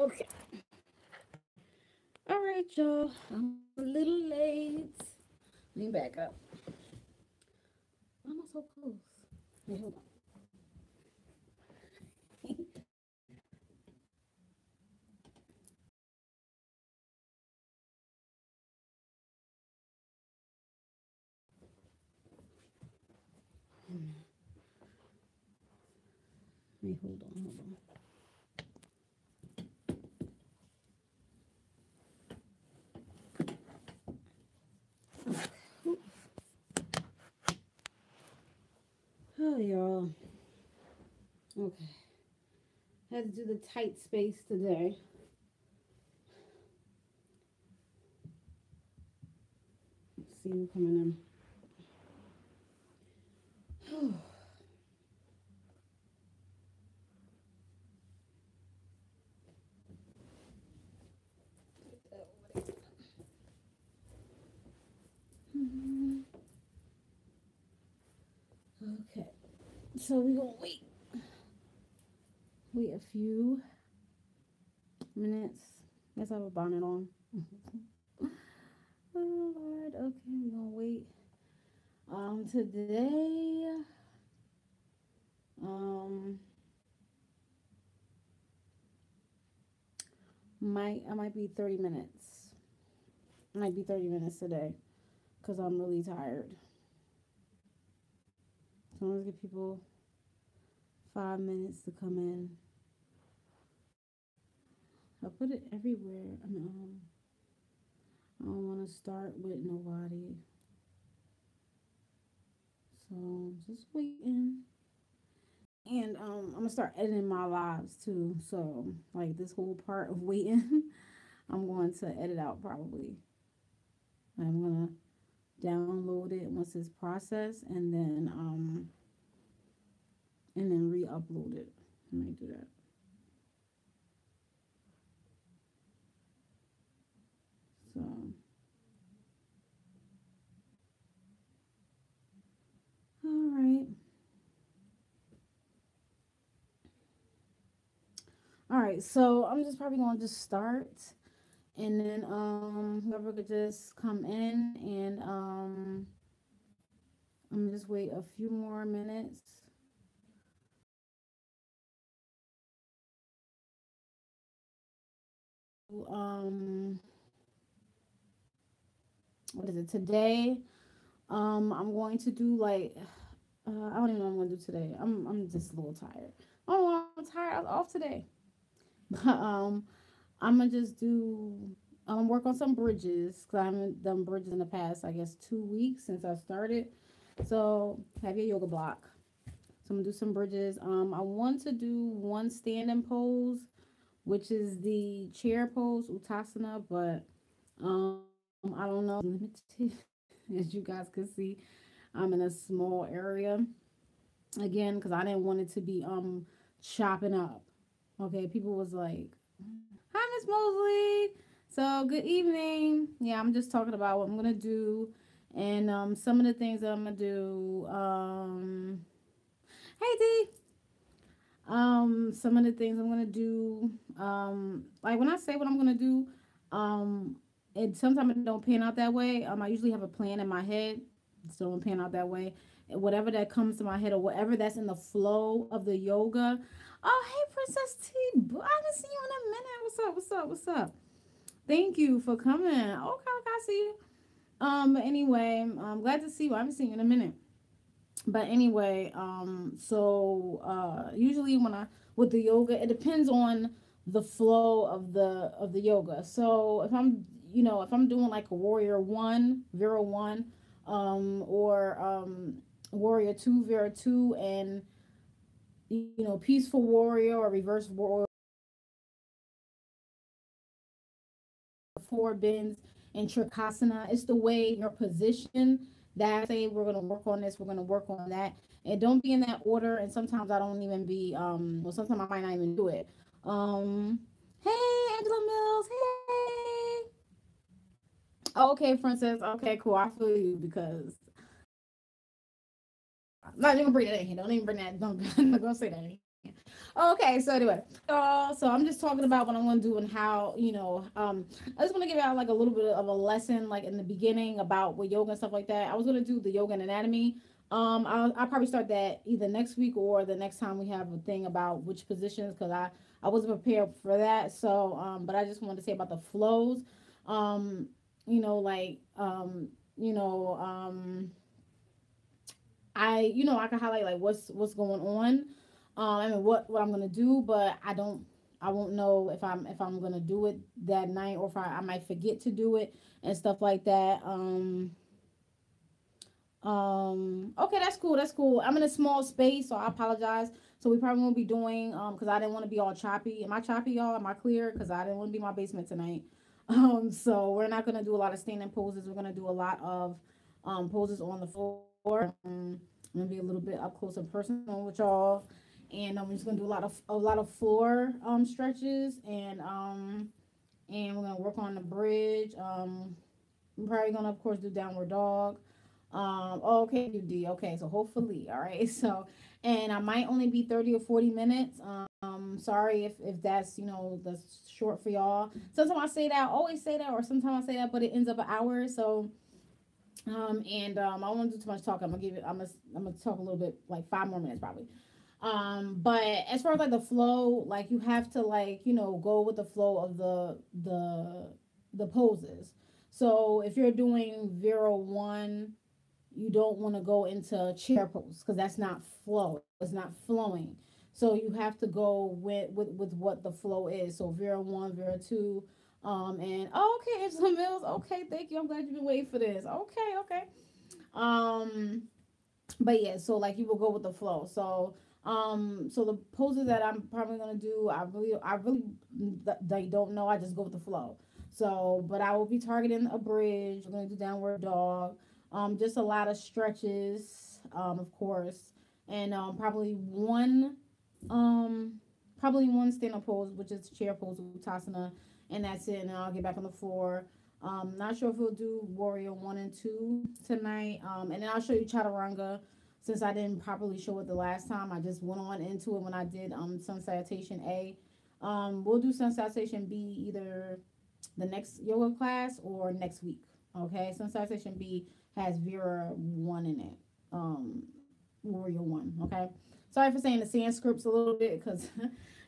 Okay. All right, y'all. I'm a little late. Let me back up. Why am I so close? Wait, hold on. Wait, hold on, hold on. Oh, y'all. Okay. Had to do the tight space today. See you coming in. Okay. So we're gonna wait a few minutes. Guess I have a bonnet on. Oh Lord. Okay, we're gonna wait. Today, um, I might be 30 minutes. Might be 30 minutes today, cause I'm really tired. So let's give people 5 minutes to come in. I put it everywhere. I don't want to start with nobody. So just waiting. And I'm gonna start editing my lives too. So like this whole part of waiting, I'm going to edit out probably. I'm gonna download it once it's processed and then re-upload it. I might do that. So all right. All right, so I'm just probably gonna just start and then whoever could just come in and I'm gonna just wait a few more minutes. Um what is it today? I'm going to do like I don't even know what I'm gonna do today. I'm just a little tired. Oh, I'm tired. I was off today. But I'm gonna just do work on some bridges because I haven't done bridges in the past, I guess 2 weeks since I started. So have your yoga block. So I'm gonna do some bridges. I want to do one standing pose, which is the chair pose, Uttasana, but I don't know. Limited, as you guys can see, I'm in a small area again because I didn't want it to be chopping up. Okay, people was like, "Hi, Miss Mosley." So good evening. Yeah, I'm just talking about what I'm gonna do, and some of the things that I'm gonna do. Hey D. Some of the things I'm gonna do. Like when I say what I'm gonna do, um, and sometimes it don't pan out that way. I usually have a plan in my head, so it don't pan out that way. And whatever that comes to my head or whatever that's in the flow of the yoga. Oh, hey, Princess T. I haven't seen you in a minute. What's up? What's up? What's up? Thank you for coming. Okay, okay, I see you. But anyway, I'm glad to see you. I haven't seen you in a minute. But anyway, usually when I with the yoga, it depends on the flow of the yoga. So if I'm doing like a warrior one, Vera one, or warrior two, Vera two, and peaceful warrior or reverse warrior, four bends and Trikasana. It's the way your position that I say we're gonna work on this, we're gonna work on that. And don't be in that order. And sometimes I don't even be sometimes I might not even do it. Um Hey Angela Mills, hey. Oh, okay, Princess. Okay, cool. I feel you because I'm not even bring that in here. Don't even bring that. Don't say that in here. Okay, so anyway, so I'm just talking about what I'm going to do and how, I just want to give out like a little bit of a lesson, like in the beginning about with yoga and stuff like that. I was going to do the yoga and anatomy. I'll probably start that either next week or the next time we have a thing about which positions, because I wasn't prepared for that. So, but I just wanted to say about the flows. Um, you know, like, you know, I can highlight like what's going on, I mean what I'm gonna do, but I won't know if I'm gonna do it that night, or if I might forget to do it and stuff like that. Okay, that's cool. That's cool. I'm in a small space, so I apologize. So we probably won't be doing because I didn't want to be all choppy. Am I choppy, y'all? Am I clear? Because I didn't want to be in my basement tonight. So we're not gonna do a lot of standing poses. We're gonna do a lot of poses on the floor. I'm gonna be a little bit up close and personal with y'all, and we're just gonna do a lot of floor stretches, and we're gonna work on the bridge. I'm probably gonna, of course, do downward dog. Okay, you D. Okay, so hopefully, all right. So, and I might only be 30 or 40 minutes. Sorry if that's that's short for y'all. Sometimes I say that, I always say that, or sometimes I say that, but it ends up an hour. So, and I won't do too much talking. I'm gonna talk a little bit, like 5 more minutes probably. But as far as like the flow, like you have to like go with the flow of the poses. So if you're doing Vero 1, you don't want to go into chair pose because that's not flow. It's not flowing. So you have to go with what the flow is. So Vera 1, Vera 2, and oh, okay, Angela Mills. Okay, thank you. I'm glad you've been waiting for this. Okay, okay. Um, but yeah, so like you will go with the flow. So so the poses that I'm probably gonna do, I really they don't know. I just go with the flow. So, but I will be targeting a bridge. I'm gonna do downward dog. Just a lot of stretches, of course, and um, probably one stand up pose, which is chair pose, Uttasana, and that's it. And then I'll get back on the floor. Not sure if we'll do Warrior 1 and 2 tonight. And then I'll show you Chaturanga. Since I didn't properly show it the last time, I just went on into it when I did Sun Salutation A. We'll do Sun Salutation B either the next yoga class or next week. Okay, Sun Salutation B has Vera 1 in it. Warrior 1. Okay. Sorry for saying the Sanscripts a little bit because,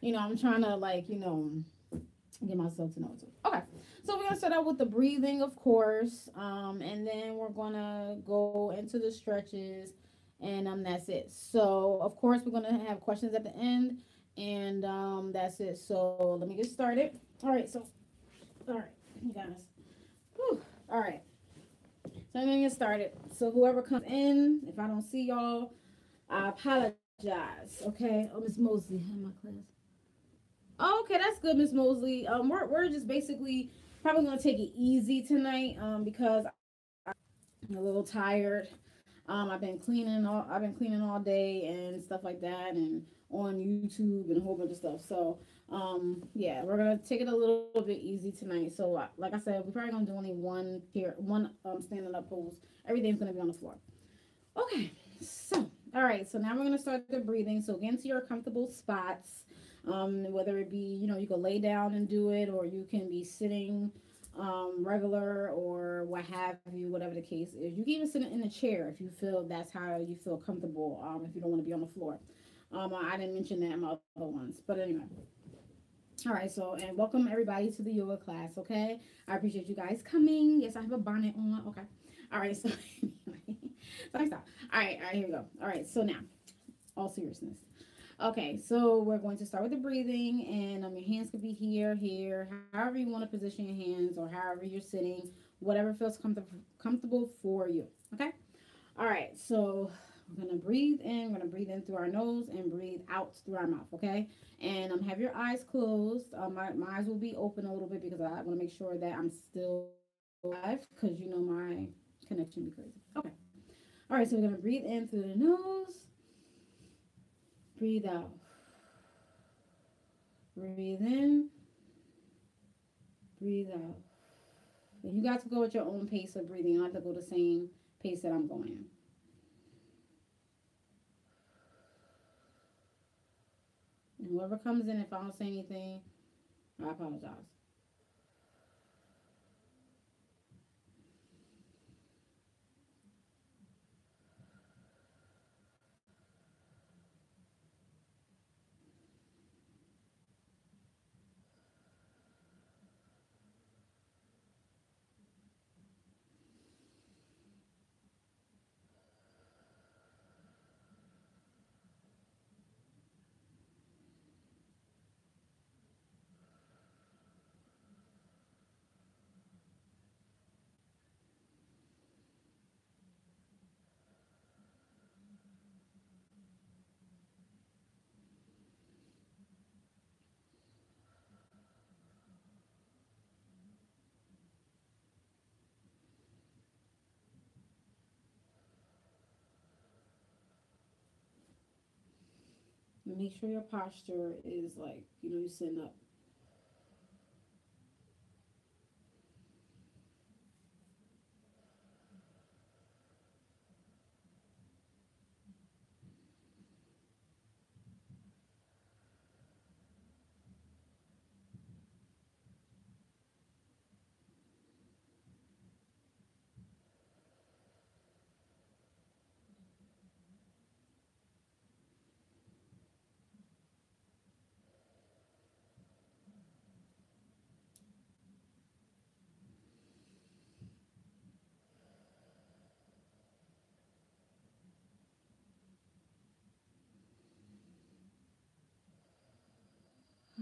I'm trying to like, get myself to know it too. Okay. So we're going to start out with the breathing, of course. And then we're going to go into the stretches, and that's it. So, of course, we're going to have questions at the end, and that's it. So, let me get started. All right. So, all right, you guys. Whew. All right. So, I'm going to get started. So, whoever comes in, if I don't see y'all, I apologize. Okay. Oh, Miss Mosley in my class. Oh, okay, that's good, Miss Mosley. We're just basically probably gonna take it easy tonight. Because I'm a little tired. I've been cleaning all day and stuff like that, and on YouTube and a whole bunch of stuff. So, yeah, we're gonna take it a little bit easy tonight. So, like I said, we're probably gonna do only one standing up pose. Everything's gonna be on the floor. Okay, so all right, so now we're gonna start the breathing. So get into your comfortable spots. Whether it be, you can lay down and do it, or you can be sitting regular, or what have you, whatever the case is. You can even sit in a chair if you feel that's how you feel comfortable, if you don't want to be on the floor. I didn't mention that in my other ones, but anyway. All right, so, and welcome everybody to the yoga class, okay? I appreciate you guys coming. Yes, I have a bonnet on. Okay. All right, so anyway, so I stop. All right, here we go. All right, so now, all seriousness. Okay, so we're going to start with the breathing, and your hands could be here, however you want to position your hands, or however you're sitting, whatever feels comfortable for you. Okay. All right, so we're gonna breathe in. We're gonna breathe in through our nose and breathe out through our mouth. Okay, and have your eyes closed. My eyes will be open a little bit because I want to make sure that I'm still alive, because my connection be crazy. Okay. All right, so we're gonna breathe in through the nose. Breathe out. Breathe in. Breathe out. And you got to go at your own pace of breathing. You don't have to go the same pace that I'm going And whoever comes in, if I don't say anything, I apologize. Make sure your posture is like, you sitting up.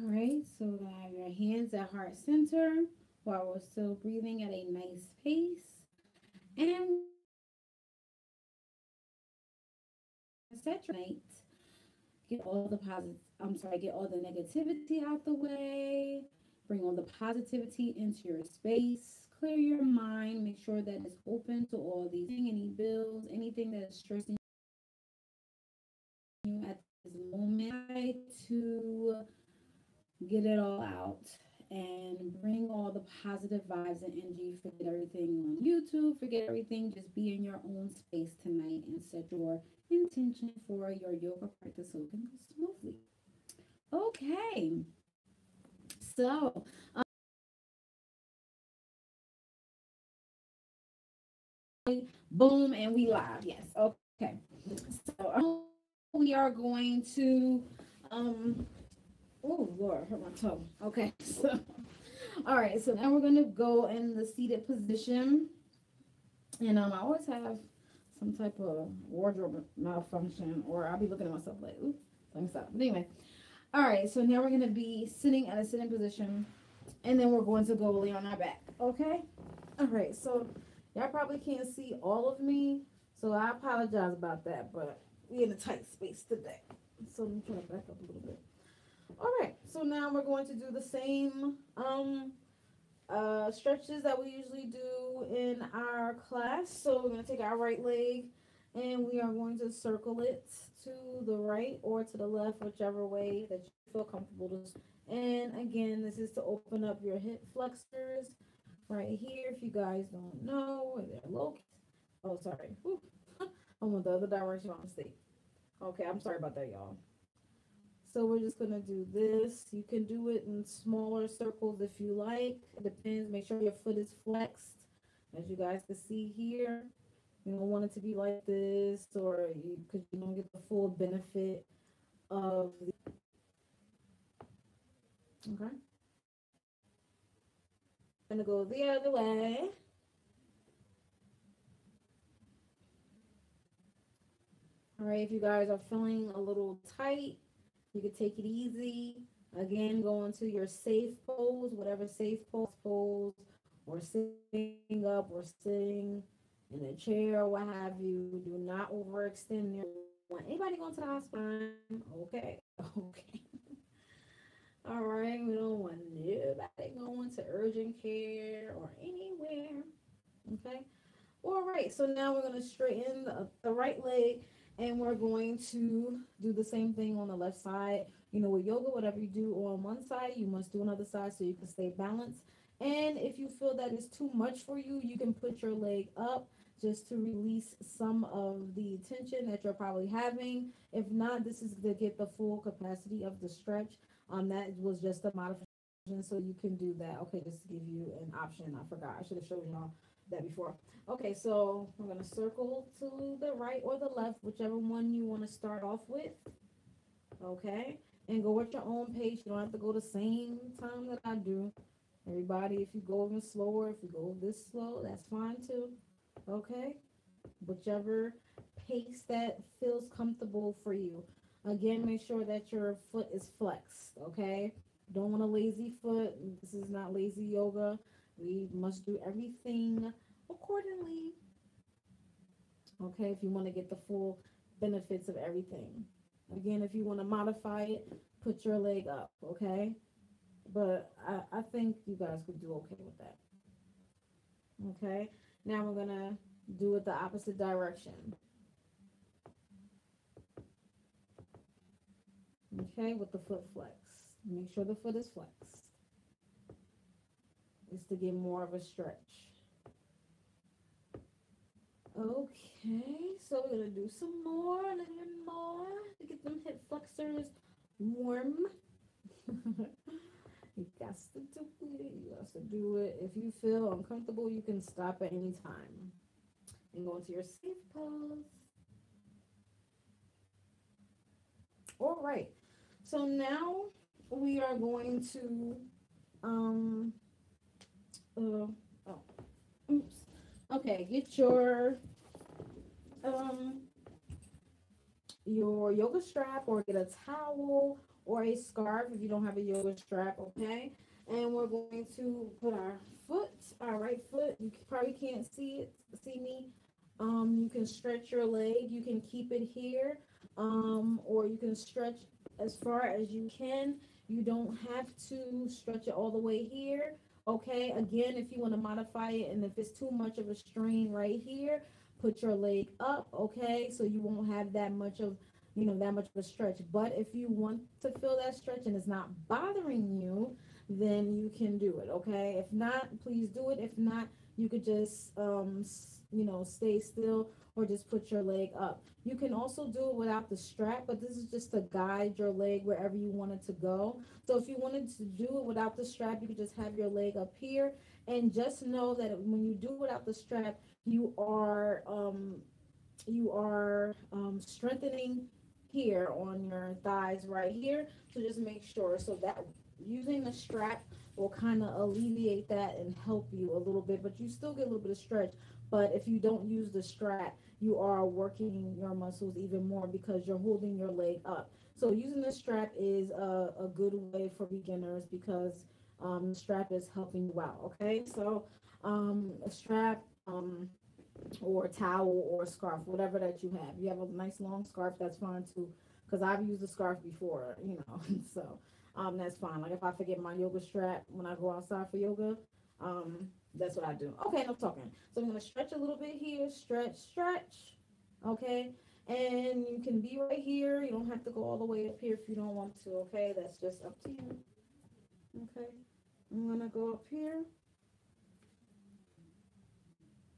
All right, so we're gonna have your hands at heart center while we're still breathing at a nice pace. And we're gonna set your night. Get all the positive. I'm sorry. Get all the negativity out the way. Bring all the positivity into your space. Clear your mind. Make sure that it's open to all these any bills, anything that is stressing you at this moment. Try to get it all out and bring all the positive vibes and energy. Forget everything on YouTube, forget everything. Just be in your own space tonight and set your intention for your yoga practice so it can go smoothly. Okay, so boom, and we live. Yes, okay. So we are going to um oh Lord, hurt my toe. Okay, so all right, so now we're gonna go in the seated position. And I always have some type of wardrobe malfunction, or I'll be looking at myself like, ooh, let me stop. But anyway, all right, so now we're gonna be sitting at a sitting position, and then we're going to go lay on our back. Okay. All right, so y'all probably can't see all of me, so I apologize about that, but we're in a tight space today. So let me try to back up a little bit. All right, so now we're going to do the same stretches that we usually do in our class. So we're going to take our right leg and we are going to circle it to the right or to the left, whichever way that you feel comfortable to. And again, this is to open up your hip flexors right here. If you guys don't know where they're located. Oh, sorry. Whew. I went the other direction on mistake. Okay, I'm sorry about that, y'all. So we're just gonna do this. You can do it in smaller circles if you like. It depends. Make sure your foot is flexed, as you guys can see here. You don't want it to be like this, or you because you don't get the full benefit of the. Okay, gonna go the other way. All right, if you guys are feeling a little tight, you can take it easy. Again, go into your safe pose, whatever safe pose, or sitting up, or sitting in a chair, or what have you. Do not overextend your. Want anybody going to the hospital? Okay, okay. All right, we don't want nobody going to urgent care or anywhere. Okay. All right, so now we're going to straighten the right leg and we're going to do the same thing on the left side. With yoga, whatever you do on one side, you must do another side so you can stay balanced. And if you feel that it's too much for you, you can put your leg up just to release some of the tension that you're probably having. If not, this is to get the full capacity of the stretch. That was just a modification, so you can do that. Okay, just to give you an option. I forgot. I should have showed y'all that before. Okay, so I'm gonna circle to the right or the left, whichever one you want to start off with. Okay, and go at your own pace. You don't have to go the same time that I do. Everybody, if you go even slower, if you go this slow, that's fine too. Okay, whichever pace that feels comfortable for you. Again, make sure that your foot is flexed. Okay, don't want a lazy foot. This is not lazy yoga. We must do everything accordingly. Okay, if you want to get the full benefits of everything. Again, if you want to modify it, put your leg up. Okay, but I think you guys could do okay with that. Okay, now we're gonna do it the opposite direction. Okay, with the foot flex. Make sure the foot is flexed. It's to get more of a stretch. Okay, so we're gonna do some more, a little bit more to get them hip flexors warm. You got to do it. You got to do it. If you feel uncomfortable, you can stop at any time and go into your safe pose. All right. So now we are going to um uh, oh oops. Okay, get um your yoga strap or get a towel or a scarf if you don't have a yoga strap, okay? And we're going to put our foot, our right foot. You probably can't see me. You can stretch your leg. You can keep it here, or you can stretch as far as you can. You don't have to stretch it all the way here. Okay. Again, if you want to modify it, and if it's too much of a strain right here, put your leg up. Okay, so you won't have that much of that much of a stretch. But if you want to feel that stretch and it's not bothering you, then you can do it. Okay, if not, please do it. If not, you could just stay still or just put your leg up. You can also do it without the strap, but this is just to guide your leg wherever you want it to go. So if you wanted to do it without the strap, you could just have your leg up here, and just know that when you do it without the strap, you are strengthening here on your thighs right here. So just make sure, so that using the strap will kind of alleviate that and help you a little bit, but you still get a little bit of stretch. But if you don't use the strap, you are working your muscles even more because you're holding your leg up. So using the strap is a good way for beginners because the strap is helping you out. Okay, so a strap, or a towel or a scarf, whatever that you have. You have a nice long scarf, that's fine too, because I've used a scarf before, so that's fine. Like if I forget my yoga strap when I go outside for yoga, that's what I do. Okay, enough talking. So I'm gonna stretch a little bit here, stretch, stretch. Okay, and you can be right here. You don't have to go all the way up here if you don't want to. Okay, that's just up to you. Okay, I'm gonna go up here.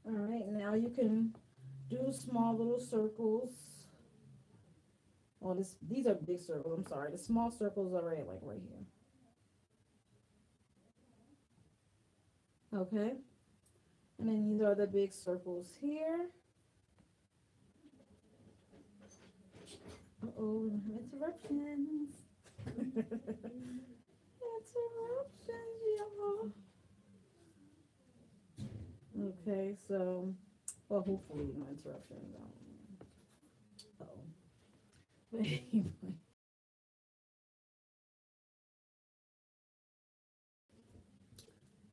All right, now you can do small little circles. Well, these are big circles. I'm sorry. The small circles are right here. Okay. And then these are the big circles here. Uh-oh, interruptions. Interruptions, y'all. Okay, so, well, hopefully no interruptions. Uh-oh. But anyway.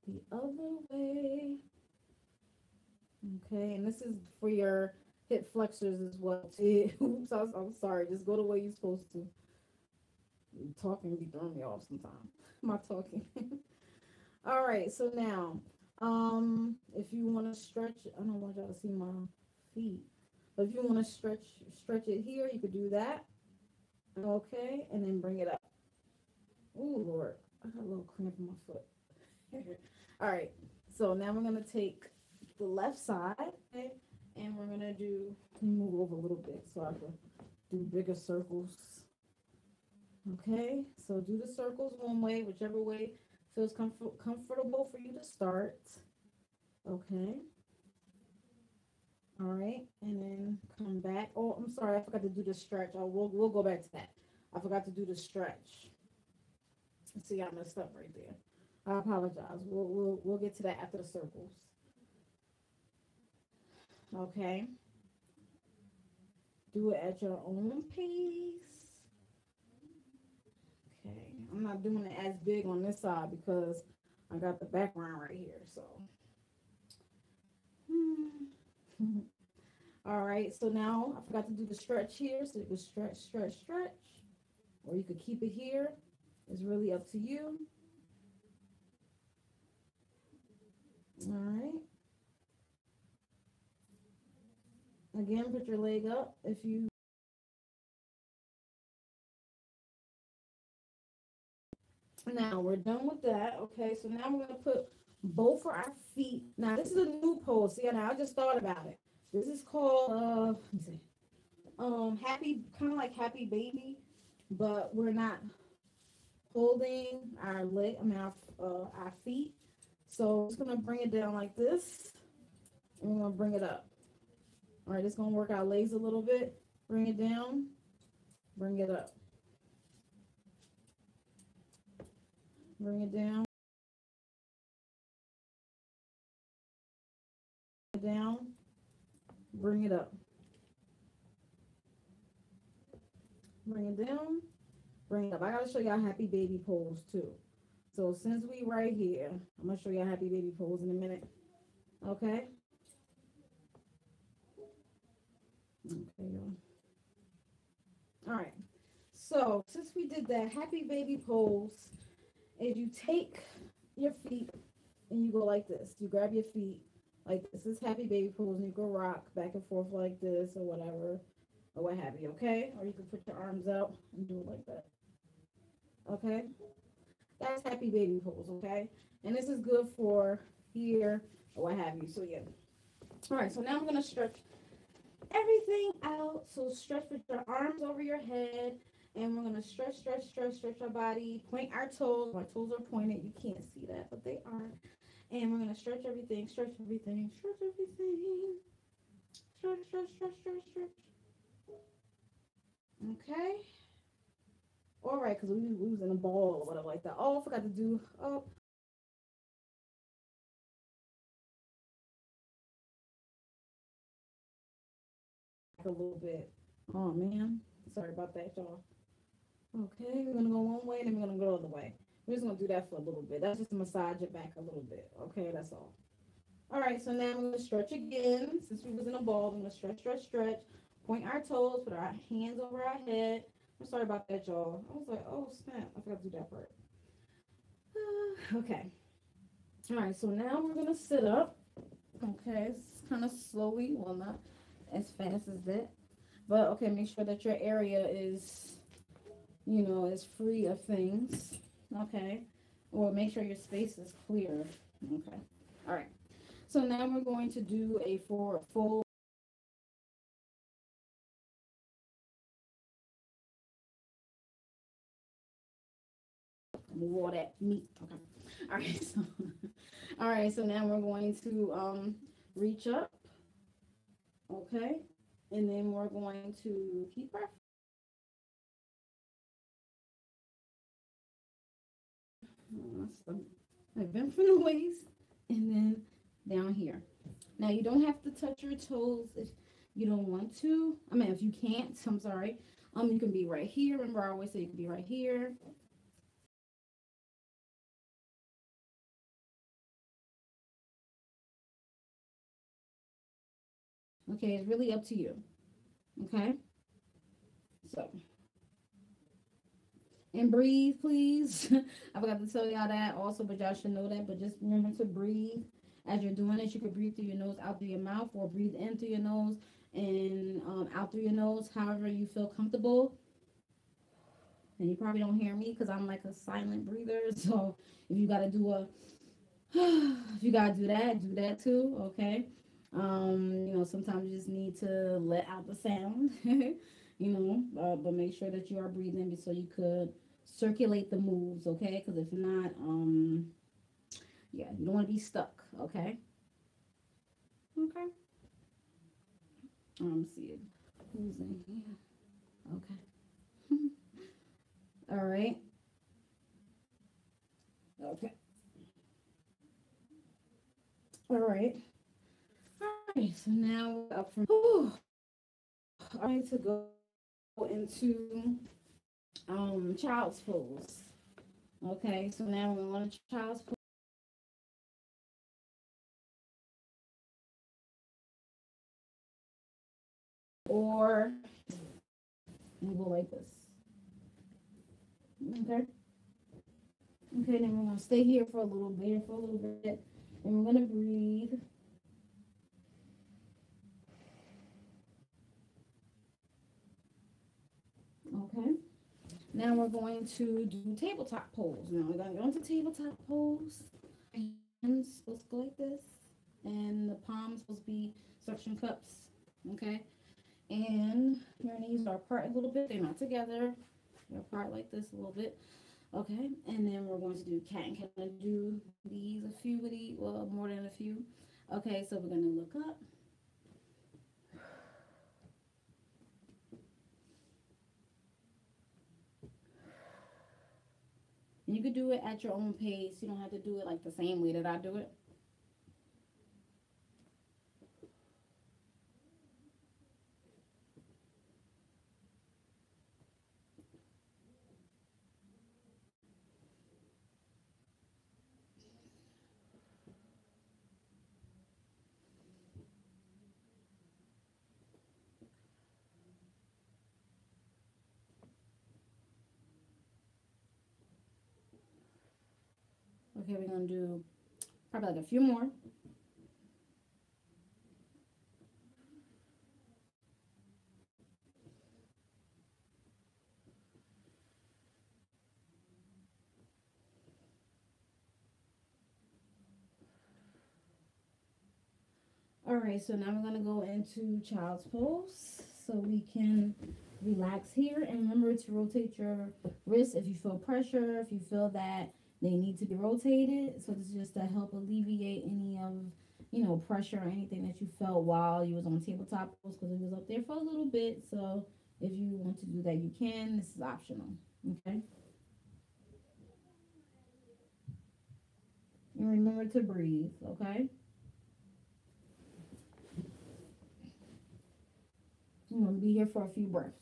The other way. Okay, and this is for your hip flexors as well. Oops, I'm sorry. Just go the way you're supposed to. Talking be throwing me off sometimes. My talking. All right, so now, if you want to stretch, I don't want y'all to see my feet, but if you want to stretch it here, you could do that. Okay, and then bring it up. Oh Lord, I got a little cramp in my foot. All right, so now we're gonna take the left side, okay, And we're gonna do, let me move over a little bit so I can do bigger circles. Okay, so do the circles one way, whichever way feels comfortable for you to start. Okay. All right, and then come back. Oh, I'm sorry, I forgot to do the stretch. Oh, we'll go back to that. I forgot to do the stretch. See, I messed up right there. I apologize. We'll get to that after the circles. Okay. Do it at your own pace. Okay. I'm not doing it as big on this side because I got the background right here. So. All right. So now I forgot to do the stretch here. So you can stretch, stretch, stretch. Or you could keep it here. It's really up to you. All right. Again, put your leg up if you. Now we're done with that. Okay, so now we're gonna put both of our feet. Now this is a new pose. See, now I just thought about it. This is called let me see. Happy, kind of like happy baby, but we're not holding our leg. I mean our feet. So I'm just gonna bring it down like this, and we're gonna bring it up. All right, it's gonna work our legs a little bit. Bring it down, bring it up, bring it down, down, bring it up, bring it down, bring it up. I gotta show y'all happy baby pose too. So since we right here, I'm gonna show y'all happy baby pose in a minute. Okay. Okay, y'all. All right. So since we did that happy baby pose, is you take your feet and you go like this. You grab your feet like this. This is happy baby pose, and you go rock back and forth like this or whatever, or what have you. Okay. Or you can put your arms out and do it like that. Okay. That's happy baby pose. Okay. And this is good for here or what have you. So yeah. All right. So now I'm gonna stretch everything out. So stretch with your arms over your head. And we're going to stretch, stretch, stretch, stretch our body. Point our toes. My toes are pointed. You can't see that, but they are. And we're going to stretch everything, stretch everything, stretch everything. Stretch, stretch, stretch, stretch, stretch. Okay. All right, because we was in a ball or whatever like that. Oh, I forgot to do, a little bit. Oh, man. Sorry about that, y'all. Okay, we're gonna go one way and then we're gonna go the other way. We're just gonna do that for a little bit. That's just to massage it back a little bit. Okay, that's all. All right, so now we're gonna stretch again. Since we was in a ball, we're gonna stretch, stretch, stretch. Point our toes, put our hands over our head. I'm sorry about that, y'all. I was like, oh snap, I forgot to do that part. Okay. All right, so now we're gonna sit up. Okay, it's kind of slowly, well, not as fast as that, but okay, make sure that your area is, is free of things. Okay, or make sure your space is clear. Okay, all right. So now we're going to do a full. Move all that meat. Okay. All right. So, all right. So now we're going to reach up. Okay, and then we're going to keep our. I've been from the waist and then down here. Now you don't have to touch your toes if you don't want to. I mean, if you can't, I'm sorry. You can be right here. Remember, I always say you can be right here. Okay, it's really up to you. Okay, so and breathe, please. I forgot to tell y'all that also, but y'all should know that. But just remember to breathe as you're doing this. You can breathe through your nose, out through your mouth, or breathe in through your nose and out through your nose, however you feel comfortable. And you probably don't hear me because I'm like a silent breather. So if you gotta do a, if you gotta do that too. Okay. You know, sometimes you just need to let out the sound, but make sure that you are breathing so you could circulate the moves, okay? Because if not, yeah, you don't want to be stuck, okay? Okay. See it. Who's in here? Okay. All right. Okay. All right. All right. So now we're up from. I'm going to go into child's pose. Okay. So now we're going to child's pose. Or we go like this. Okay. Okay. Then we're going to stay here for a little bit. And we're going to breathe. Okay. Now we're going to do tabletop pose. Now we're going to go into tabletop pose. Hands supposed to go like this, and the palms supposed to be suction cups. Okay, and your knees are apart a little bit. They're not together. They're apart like this a little bit. Okay, and then we're going to do cat and cat. Do these a few of these, well, more than a few. Okay, so we're going to look up. And you could do it at your own pace. You don't have to do it like the same way that I do it. Okay, we're going to do probably like a few more. All right, so now we're going to go into child's pose so we can relax here. And remember to rotate your wrists if you feel pressure, if you feel that they need to be rotated. So this is just to help alleviate any of, pressure or anything that you felt while you was on tabletop pose because it was up there for a little bit. So if you want to do that, you can. This is optional, okay? And remember to breathe, okay? I'm going to be here for a few breaths.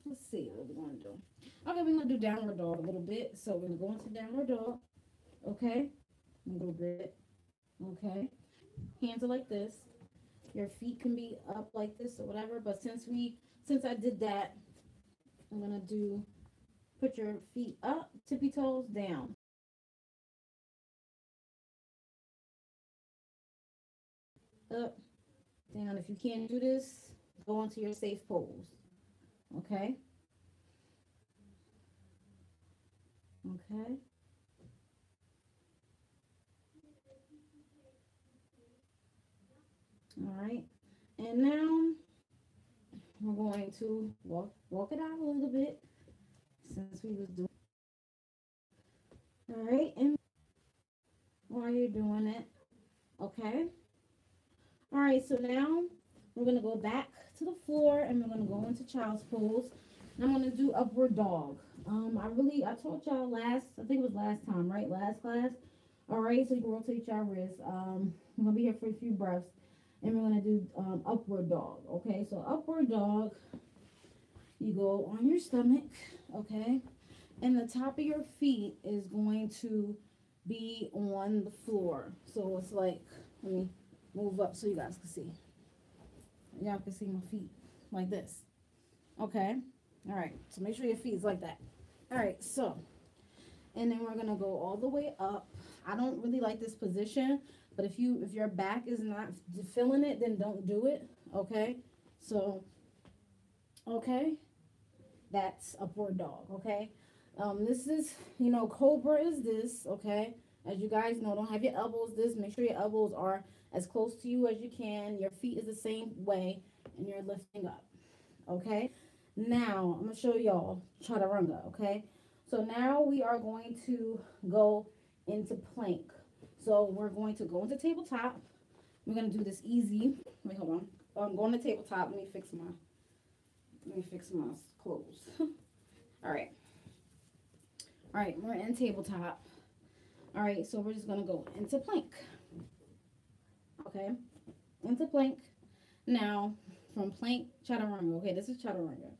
Let's see what we're going to do. Okay, we're going to do downward dog a little bit. So we're going to go into downward dog. Okay, a little bit. Okay, hands are like this. Your feet can be up like this or whatever. But since I did that, I'm going to do, put your feet up, tippy toes down. Up, down. If you can't do this, go into your safe pose. Okay. Okay. All right. And now we're going to walk it out a little bit since we was doing. All right. And while you're doing it, okay. All right. So now we're gonna go back to the floor and we're gonna go into child's pose. And I'm gonna do upward dog. I told y'all I think it was last time, right? Last class. All right. So you can rotate your wrists. I'm gonna be here for a few breaths. And we're gonna do upward dog. Okay, so upward dog, you go on your stomach, okay, and the top of your feet is going to be on the floor. So it's like, let me move up so you guys can see. Y'all can see my feet like this. Okay, all right. So make sure your feet is like that. All right, so And then we're gonna go all the way up. I don't really like this position, but if your back is not feeling it, then don't do it. Okay. So okay, that's upward dog. Okay. This is, cobra is this. Okay. As you guys know, don't have your elbows this. Make sure your elbows are as close to you as you can. Your feet is the same way, and you're lifting up. Okay. Now I'm gonna show y'all chaturanga. Okay. So now we are going to go into plank. So we're going to go into tabletop. We're gonna do this easy. Wait, hold on. I'm going to tabletop. Let me fix my clothes. All right. All right, we're in tabletop. All right, so we're just gonna go into plank. Okay, into plank. Now, from plank, chaturanga. Okay, this is chaturanga.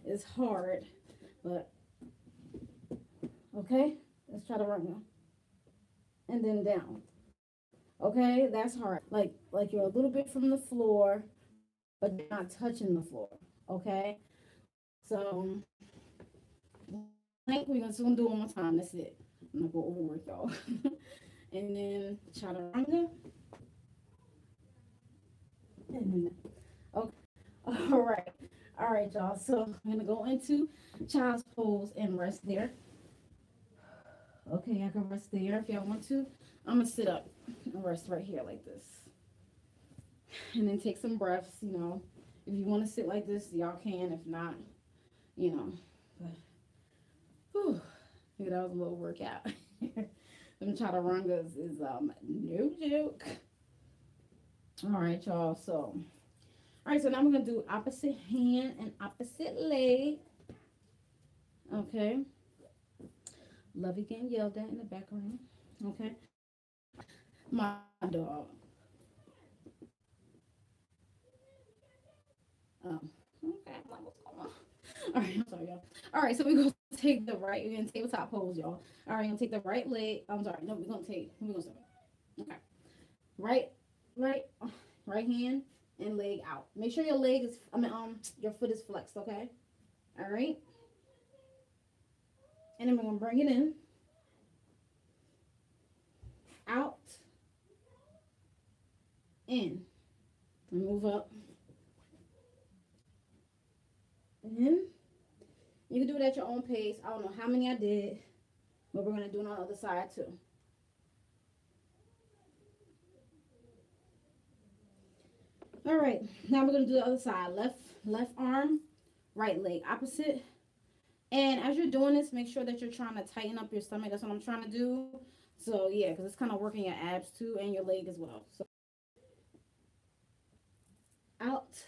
It's hard, but okay, it's chaturanga. And then down. Okay, that's hard. Like you're a little bit from the floor, but you're not touching the floor. Okay, so plank. We're gonna do it one more time. That's it. I'm not gonna overwork y'all. And then chaturanga. And then, okay. All right, y'all. So I'm gonna go into child's pose and rest there. Okay, I can rest there if y'all want to. I'm gonna sit up and rest right here like this, and then take some breaths. If you want to sit like this, y'all can. If not, you know. But, whew, that was a little workout. Them chaturangas is no joke. All right, y'all. So, all right. So now we're gonna do opposite hand and opposite leg. Okay. Lovey getting yelled at in the background. Okay. My dog. Oh. Okay. I'm like, what's going on? All right. I'm sorry, y'all. All right. So we're gonna take the right. We're gonna tabletop pose, y'all. All right. We're gonna take the right leg. I'm sorry. No, we're gonna start. Okay. Right. Right. Right hand and leg out. Make sure your leg is. Your foot is flexed. Okay. All right. And then we're gonna bring it in. Out. In. And move up. In. You can do it at your own pace. I don't know how many I did, but we're gonna do it on the other side too. All right, now we're gonna do the other side. Left arm, right leg, opposite. And as you're doing this, make sure that you're trying to tighten up your stomach. That's what I'm trying to do. So yeah, because it's kind of working your abs too and your leg as well. So out,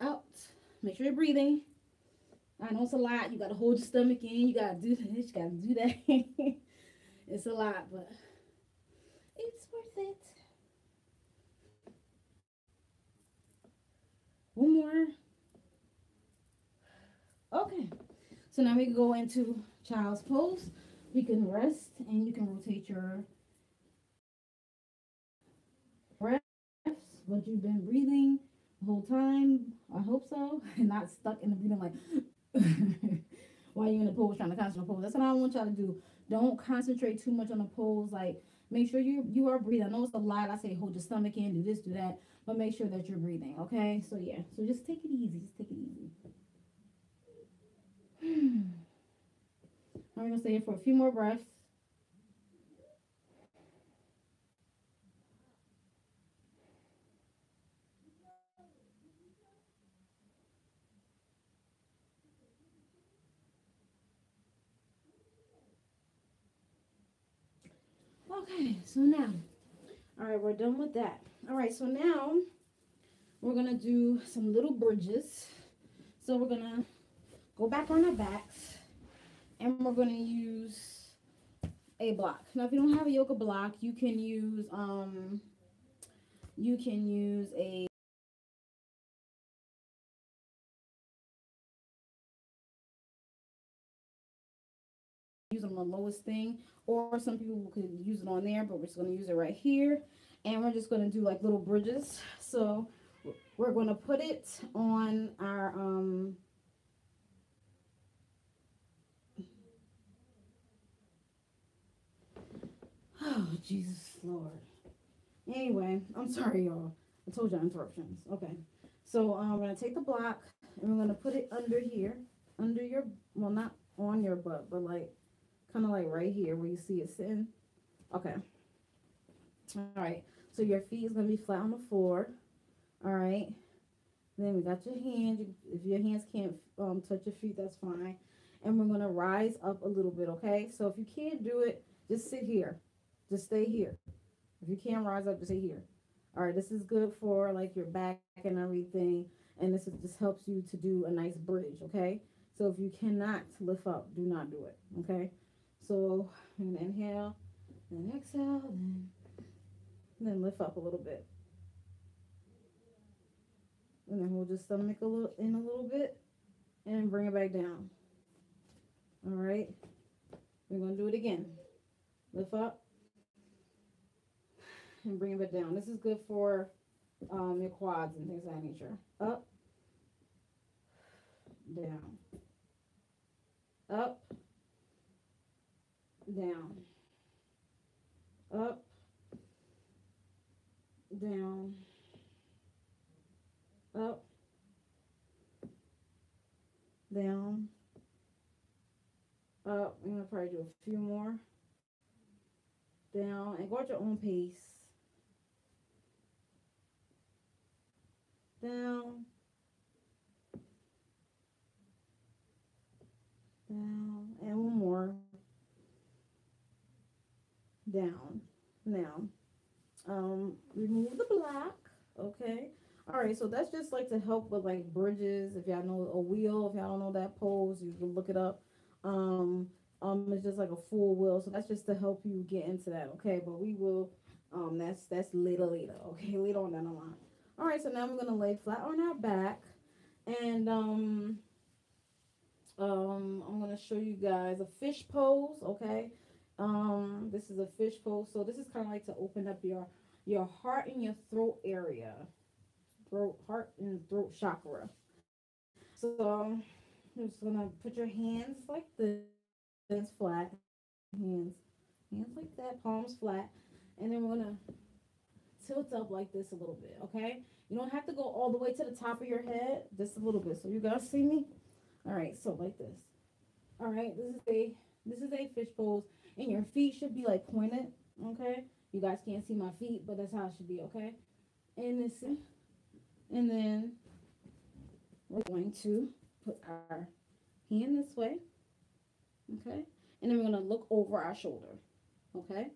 out. Make sure you're breathing. I know it's a lot. You gotta hold your stomach in. You gotta do this. You gotta do that. It's a lot, but it's worth it. One more. Okay. So now we can go into child's pose. We can rest and you can rotate your breaths, but you've been breathing the whole time. I hope so. And not stuck in the breathing like while you're in the pose trying to concentrate on the pose. That's what I want y'all to do. Don't concentrate too much on the pose. Like make sure you are breathing. I know it's a lot. I say hold your stomach in, do this, do that, but make sure that you're breathing. Okay. So yeah. So just take it easy. Just take it easy. I'm gonna stay here for a few more breaths. Okay, so now, all right, we're done with that. All right, so now we're gonna do some little bridges. So we're gonna go back on our backs and we're gonna use a block. Now, if you don't have a yoga block, you can use a use on the lowest thing, or some people could use it on there, but we're just gonna use it right here, and we're just gonna do like little bridges. So we're gonna put it on our Jesus Lord. Anyway, I'm sorry, y'all. I told y'all interruptions. Okay. So we're gonna take the block and we're gonna put it under here, under your, well, not on your butt, but like kind of like right here where you see it sitting. Okay. All right. So your feet is gonna be flat on the floor. All right. Then we got your hands. If your hands can't touch your feet, that's fine. And we're gonna rise up a little bit. Okay. So if you can't do it, just sit here. Just stay here. If you can't rise up, just stay here. All right. This is good for like your back and everything. And this is, just helps you to do a nice bridge. Okay. So if you cannot lift up, do not do it. Okay. So I'm gonna inhale and exhale, and then lift up a little bit. And then hold your stomach a little in a little bit and bring it back down. All right. We're going to do it again. Lift up and bring it back down. This is good for your quads and things of that nature. Up, down, up, down, up, down, up, down, up. I'm going to probably do a few more. Down, and go at your own pace. Down, down, and one more. Down. Now, remove the block. Okay. All right. So that's just like to help with like bridges. If y'all know a wheel, if y'all don't know that pose, you can look it up. It's just like a full wheel. So that's just to help you get into that. Okay. But we will. That's later. Okay. Later on down the line. All right. So now we're gonna lay flat on our back, and I'm gonna show you guys a fish pose. Okay. This is a fish pose. So this is kind of like to open up your heart and your throat area, heart and throat chakra. So I'm just gonna put your hands like this, flat, hands like that, palms flat, and then we're gonna tilt up like this a little bit. Okay, you don't have to go all the way to the top of your head, just a little bit. So you guys see me? All right, so like this. All right, this is a fish pose, and your feet should be like pointed. Okay, you guys can't see my feet, but that's how it should be. Okay, and this, and then we're going to put our hand this way. Okay, and then we're gonna look over our shoulder. Okay,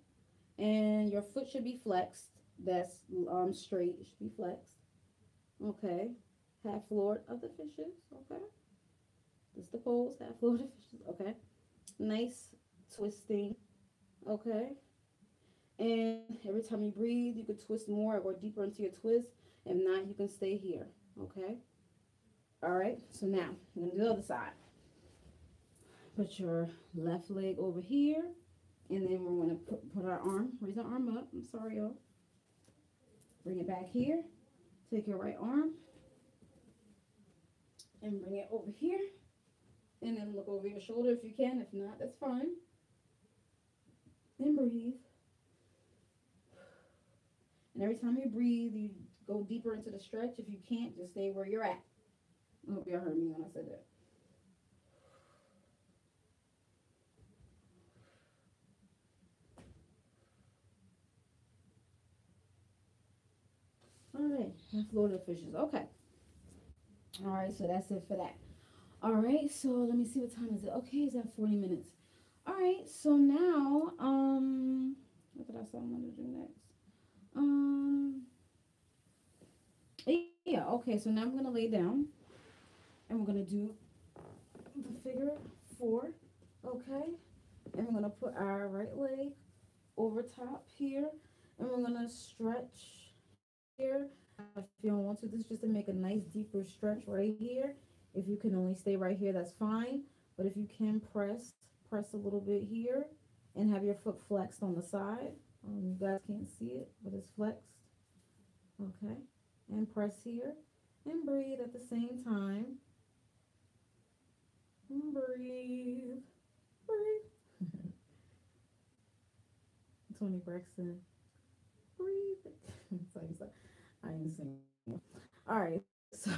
and your foot should be flexed. That's straight. It should be flexed. Okay, half floor of the fishes. Okay, this is the pose. Half floor of the fishes. Okay, nice twisting. Okay, and every time you breathe, you can twist more or go deeper into your twist. If not, you can stay here. Okay. All right. So now I'm gonna do the other side. Put your left leg over here, and then we're gonna put our arm. Raise our arm up. I'm sorry, y'all. Bring it back here. Take your right arm and bring it over here, and then look over your shoulder if you can. If not, that's fine. Then breathe. And every time you breathe, you go deeper into the stretch. If you can't, just stay where you're at. I hope y'all heard me when I said that. All right, half Florida fishes. Okay. All right, so that's it for that. All right, so let me see what time is it. Okay, it's at 40 minutes. All right, so now, what did I say I'm gonna do next? Yeah, okay, so now I'm gonna lay down and we're gonna do the figure four, okay? And we're gonna put our right leg over top here, and we're gonna stretch here. If you don't want to, this is just to make a nice deeper stretch right here. If you can only stay right here, that's fine. But if you can press a little bit here and have your foot flexed on the side. You guys can't see it, but it's flexed. Okay. And press here and breathe at the same time. And breathe. Breathe. Tony Braxton. Breathe. So I ain't singing. All right, so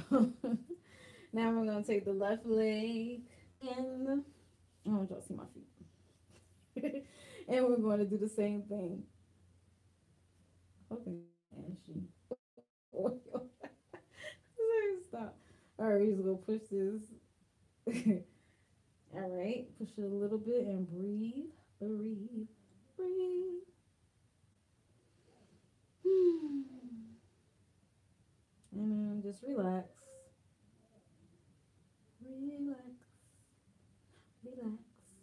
now we're gonna take the left leg and I don't want y'all to see my feet. And we're going to do the same thing. Okay, ashy. Stop. All right, we're just gonna push this. All right, push it a little bit and breathe, breathe, breathe. And then just relax, relax, relax,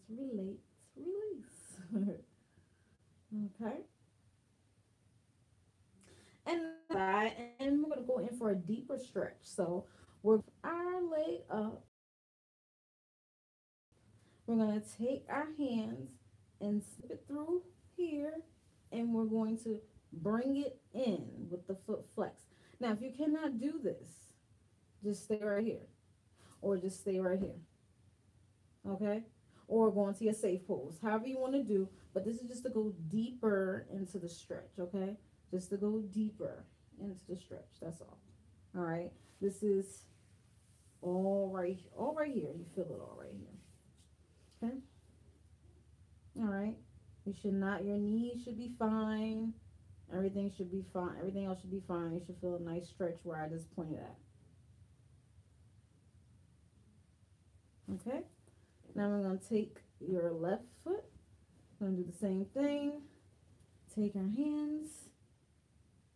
relate, release. Okay. And and we're gonna go in for a deeper stretch. So we're our leg up. We're gonna take our hands and slip it through here, and we're going to bring it in with the foot flex. Now, if you cannot do this, just stay right here, or just stay right here. Okay? Or go into your safe pose, however you want to do. But this is just to go deeper into the stretch, okay? Just to go deeper into the stretch. That's all. All right. This is all right here. You feel it all right here. Okay. All right. You should not. Your knees should be fine. Everything should be fine. Everything else should be fine. You should feel a nice stretch where I just pointed at. Okay. Now we're gonna take your left foot. We're gonna do the same thing. Take our hands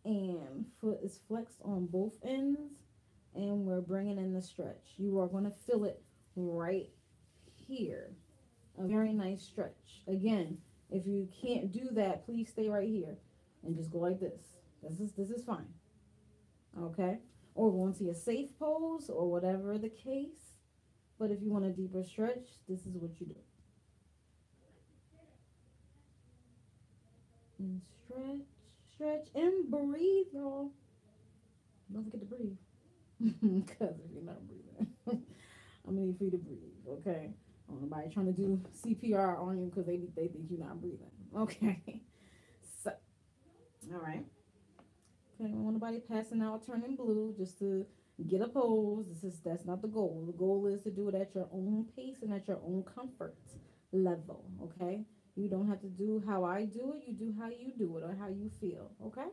and foot is flexed on both ends, and we're bringing in the stretch. You are going to feel it right here. A very nice stretch. Again, if you can't do that, please stay right here and just go like this. This is fine. Okay? Or go into your safe pose or whatever the case. But if you want a deeper stretch, this is what you do. And stretch, stretch, and breathe, y'all. Don't forget to breathe. Because if you're not breathing, I'm gonna need for you to breathe, okay? I don't nobody trying to do CPR on you because they think you're not breathing. Okay. So, all right. Okay, I don't want nobody passing out, turning blue, just to get a pose. That's not the goal. The goal is to do it at your own pace and at your own comfort level. Okay. You don't have to do how I do it. You do how you do it or how you feel. Okay.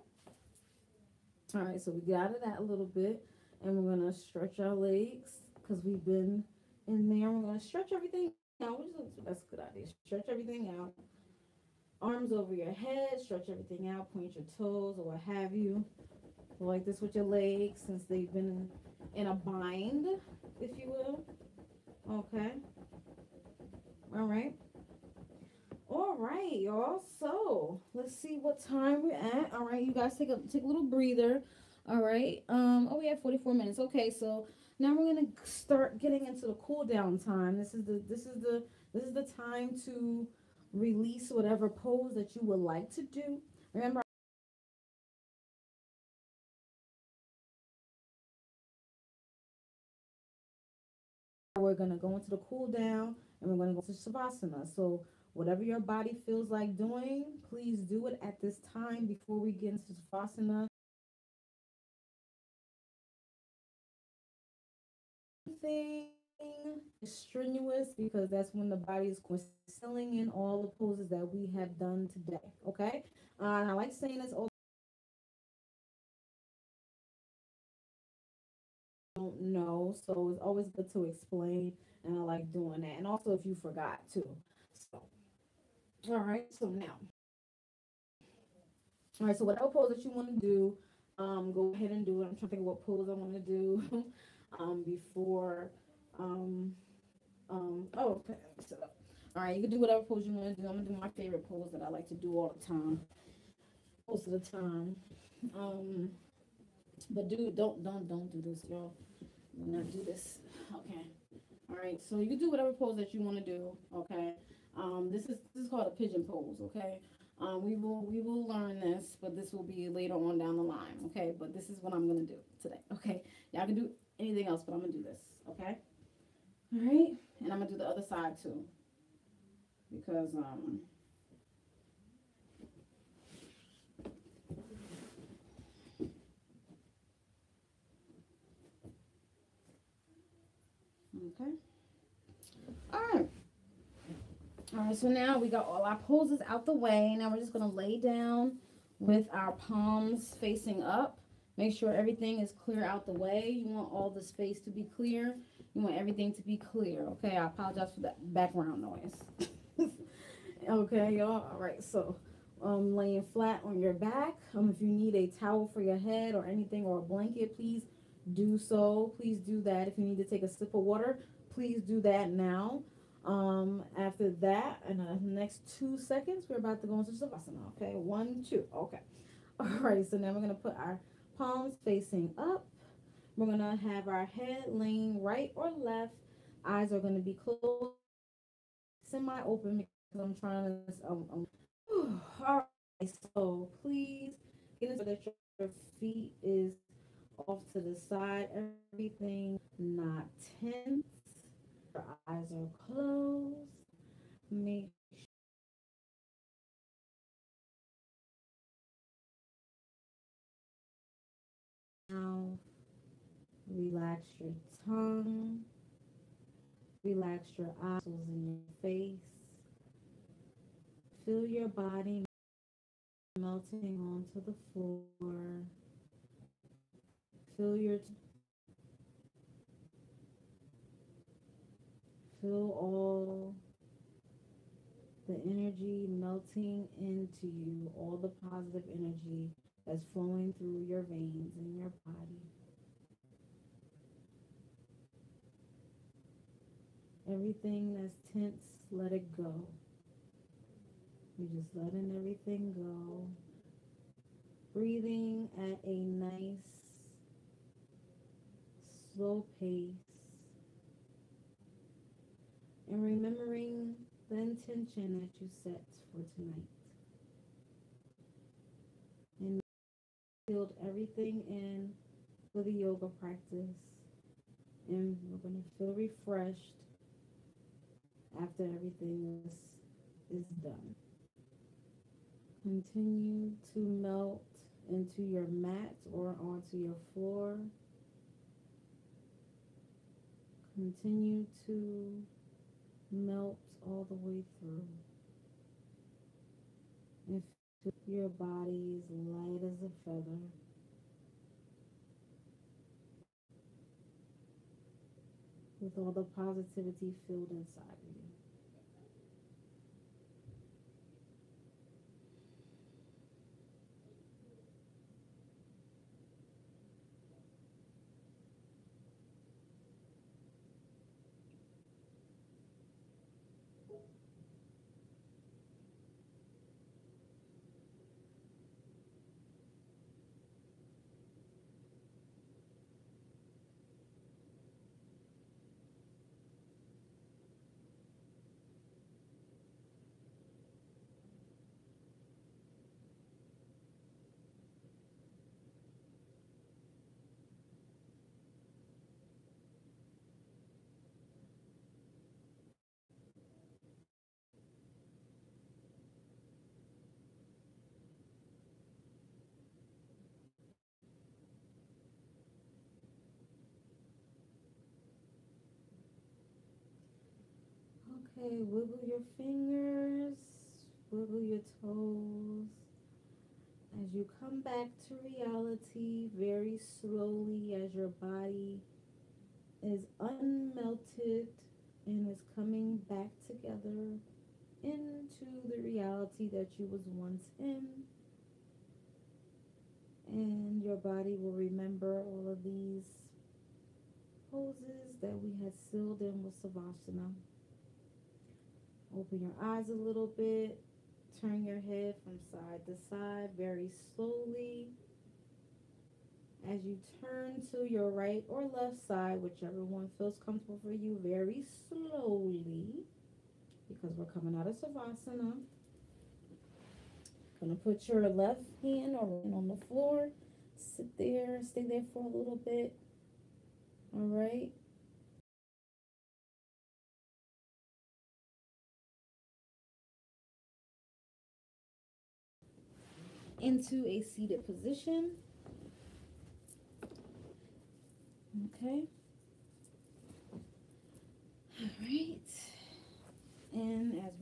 All right. So we got it out a little bit, and we're gonna stretch our legs because we've been in there. We're gonna stretch everything out. That's a good idea. Stretch everything out. Arms over your head. Stretch everything out. Point your toes or what have you. Like this with your legs since they've been in a bind, if you will. Okay. All right. All right, y'all. So let's see what time we're at. All right, you guys take a little breather. All right. Oh, we have 44 minutes. Okay, so now we're gonna start getting into the cool down time. This is the time to release whatever pose that you would like to do. Remember, we're going to go into the cool down and we're going to go to Savasana. So whatever your body feels like doing, please do it at this time before we get into Savasana. Thing is strenuous because that's when the body is filling in all the poses that we have done today. Okay. And I like saying this all. Don't know, so it's always good to explain, and I like doing that. And also if you forgot too. So all right, so now. All right, so whatever pose that you want to do, go ahead and do it. I'm trying to think of what pose I want to do before. Um, okay. So, all right, you can do whatever pose you want to do. I'm gonna do my favorite pose that I like to do all the time, most of the time. Um, but don't do this, y'all. Do not do this. Okay. All right. So you can do whatever pose that you want to do. Okay. This is called a pigeon pose. Okay. We will learn this, but this will be later on down the line. Okay. But this is what I'm gonna do today. Okay. Y'all can do anything else, but I'm gonna do this. Okay. All right. And I'm gonna do the other side too, because Okay. All right. All right. So now we got all our poses out the way. Now we're just gonna lay down with our palms facing up. Make sure everything is clear out the way. You want all the space to be clear. You want everything to be clear. Okay. I apologize for that background noise. Okay, y'all. All right. So, laying flat on your back. If you need a towel for your head or anything or a blanket, please do so. Please do that. If you need to take a sip of water, please do that now. After that, in the next 2 seconds, we're about to go into Savasana. Okay, 1, 2. Okay. All right. So now we're gonna put our palms facing up. We're gonna have our head laying right or left. Eyes are gonna be closed, semi-open because I'm trying to. All right. So please get into that your feet is off to the side. Everything not tense. Your eyes are closed. Make now relax your tongue. Relax your eyes in your face. Feel your body melting onto the floor. Feel your feel all the energy melting into you, all the positive energy that's flowing through your veins in your body. Everything that's tense, let it go. You're just letting everything go. Breathing at a nice, slow pace. And remembering the intention that you set for tonight. And filled everything in for the yoga practice. And we're going to feel refreshed after everything is done. Continue to melt into your mat or onto your floor. Continue to melt all the way through. And feel your body is light as a feather. With all the positivity filled inside of you. Okay, wiggle your fingers, wiggle your toes. As you come back to reality very slowly, as your body is unmelted and is coming back together into the reality that you was once in. And your body will remember all of these poses that we had sealed in with Savasana. Open your eyes a little bit. Turn your head from side to side very slowly. As you turn to your right or left side, whichever one feels comfortable for you, very slowly, because we're coming out of Savasana. Gonna put your left hand or hand on the floor. Sit there, stay there for a little bit. All right. Into a seated position. Okay.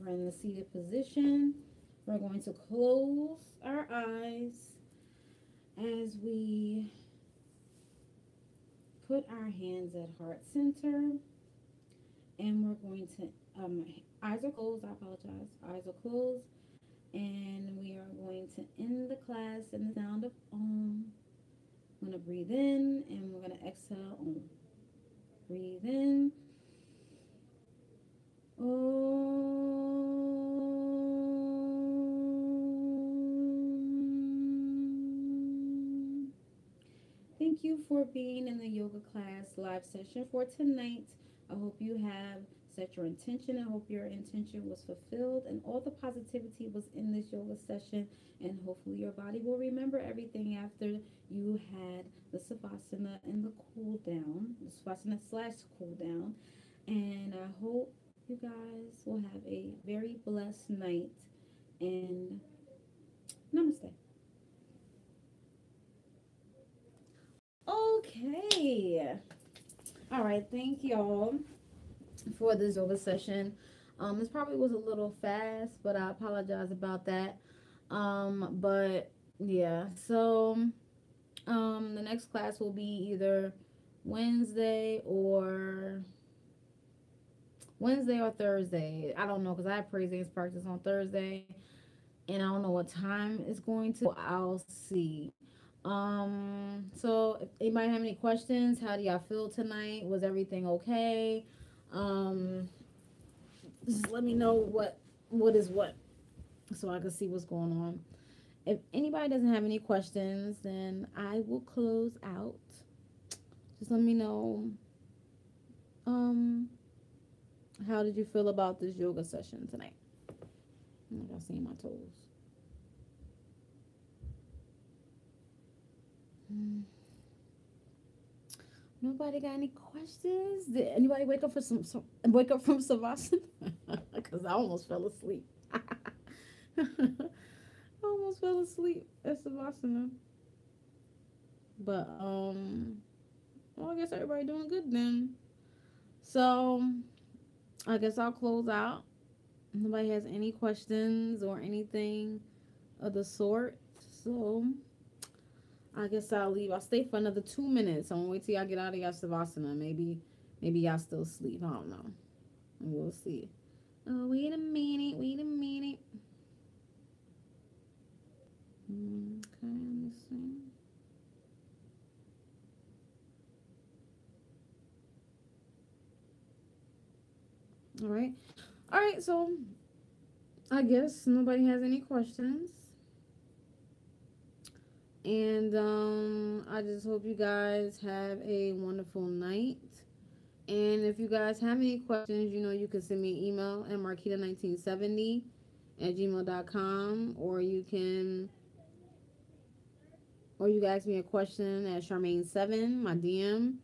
We're in the seated position. We're going to close our eyes as we put our hands at heart center, and we're going to eyes are closed. I apologize. Eyes are closed, and we are going to end the class in the sound of Om. I'm gonna breathe in, and we're gonna exhale Om. Breathe in. Om. Thank you for being in the yoga class live session for tonight. I hope you have set your intention. I hope your intention was fulfilled and all the positivity was in this yoga session. And hopefully, your body will remember everything after you had the savasana and the cool down, the savasana slash cool down. And I hope you guys will have a very blessed night. And namaste. Okay. All right. Thank y'all for this yoga session. This probably was a little fast, but I apologize about that. But yeah, so the next class will be either Wednesday or Wednesday or Thursday. I don't know because I have praise dance practice on Thursday, and I don't know what time it's going to. I'll see. So if anybody have any questions, how do y'all feel tonight? Was everything okay? Um, just let me know what is what, so I can see what's going on. If anybody doesn't have any questions, then I will close out. Just let me know. Um, how did you feel about this yoga session tonight? I got seeing my toes. Nobody got any questions? Did anybody wake up for some wake up from savasana? Because I almost fell asleep. I almost fell asleep at savasana. But well, I guess everybody doing good then. So I guess I'll close out. Nobody has any questions or anything of the sort. So I guess I'll leave. I'll stay for another 2 minutes. I'm gonna wait till y'all get out of y'all savasana. Maybe y'all still sleep. I don't know. We'll see. Oh, wait a minute. Wait a minute. Okay, let me see. All right. All right. So I guess nobody has any questions. And I just hope you guys have a wonderful night. And if you guys have any questions, you can send me an email at marquita1970 @gmail.com, or you can ask me a question at Charmaine7, my DM,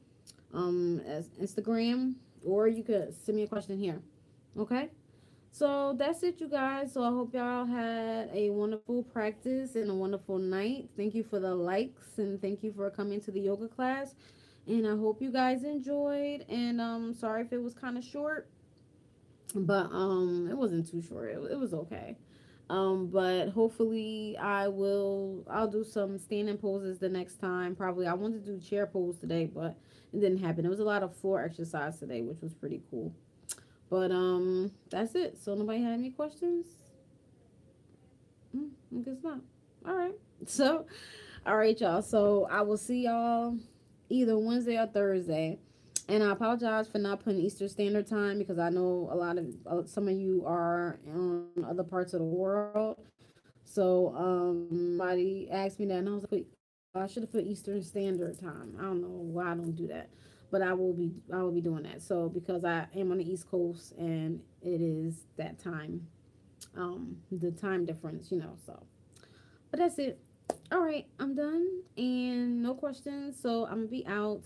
as Instagram, or you could send me a question here. Okay? So that's it, you guys. So I hope y'all had a wonderful practice and a wonderful night. Thank you for the likes and thank you for coming to the yoga class. And I hope you guys enjoyed. And sorry if it was kind of short, but it wasn't too short. It was okay. But hopefully I'll do some standing poses the next time. Probably I wanted to do chair pose today, but it didn't happen. It was a lot of floor exercise today, which was pretty cool. But that's it. So nobody had any questions? I guess not. All right. So, all right, y'all. So I will see y'all either Wednesday or Thursday. And I apologize for not putting Eastern Standard Time because I know some of you are in other parts of the world. So somebody asked me that, and I was like, I should have put Eastern Standard Time. I don't know why I don't do that, but I will be doing that. So because I am on the East Coast and it is that time, the time difference, So, but that's it. All right, I'm done and no questions. So I'm gonna be out.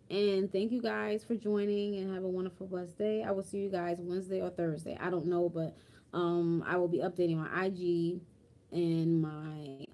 And thank you guys for joining and have a wonderful blessed day. I will see you guys Wednesday or Thursday. I don't know, but I will be updating my IG and my